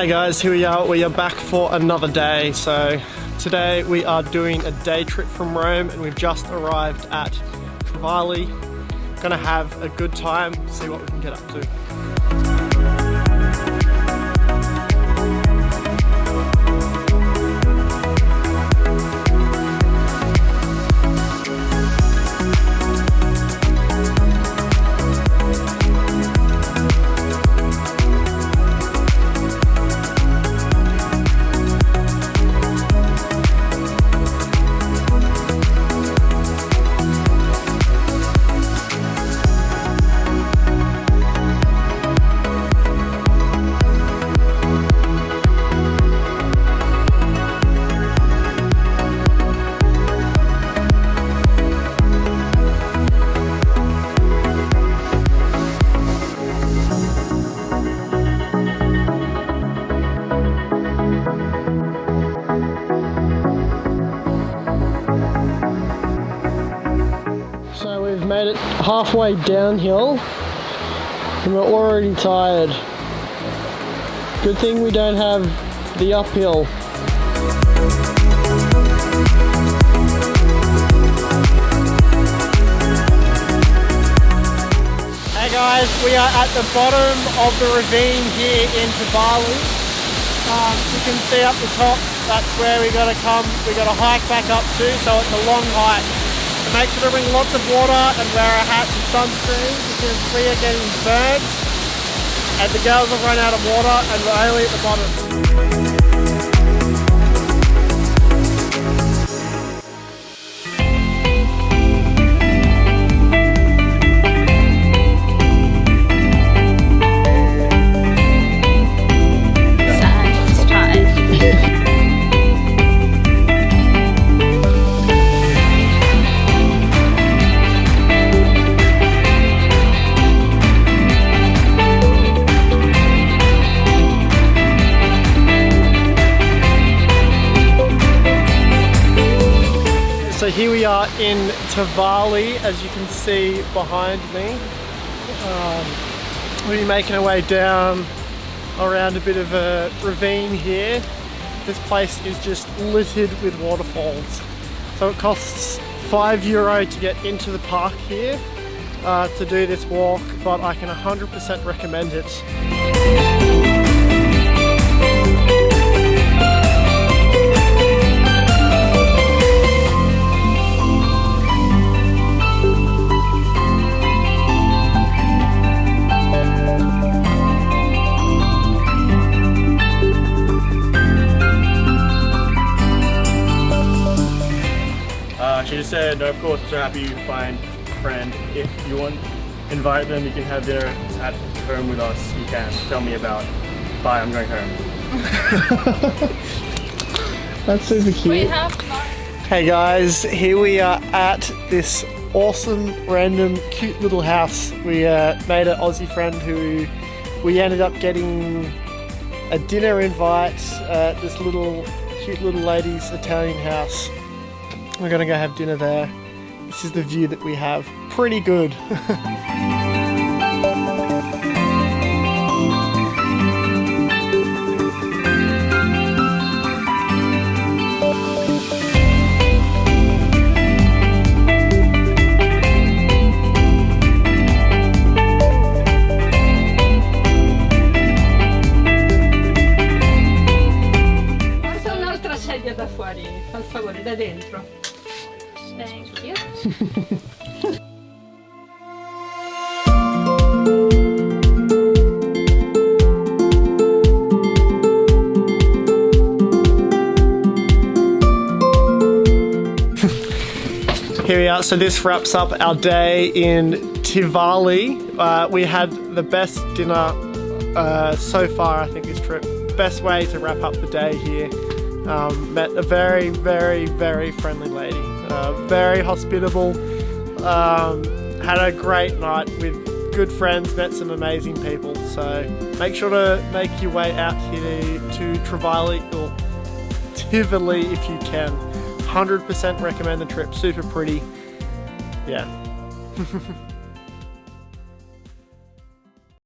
guys, here we are back for another day. So today we are doing a day trip from Rome and we've just arrived at Tivoli. Gonna have a good time, see what we can get up to. Made it halfway downhill and we're already tired. Good thing we don't have the uphill. Hey guys, we are at the bottom of the ravine here in Tivoli. You can see up the top, that's where we gotta hike back up to, so it's a long hike. So make sure to bring lots of water and wear a hat and sunscreen because we are getting burned and the girls have run out of water and we're only at the bottom. So here we are in Tivoli, as you can see behind me. We'll be making our way down around a bit of a ravine here. This place is just littered with waterfalls. So it costs €5 to get into the park here to do this walk, but I can 100% recommend it. She just said, of course, so happy you find a friend. If you want, invite them, you can have dinner at home with us. You can tell me about, bye, I'm going home. That's super cute. Hey guys, here we are at this awesome, random, cute little house. We made an Aussie friend who we ended up getting a dinner invite at this cute little lady's Italian house. We're gonna go have dinner there. This is the view that we have. Pretty good. Porta un'altra sedia da fuori, fa il favore, da dentro. Thank you. Here we are. So this wraps up our day in Tivoli. We had the best dinner so far, I think, this trip. Best way to wrap up the day here. Met a very, very, very friendly lady. Very hospitable. Had a great night with good friends, met some amazing people. So make sure to make your way out here to Tivoli or Tivoli if you can. 100% recommend the trip, super pretty. Yeah.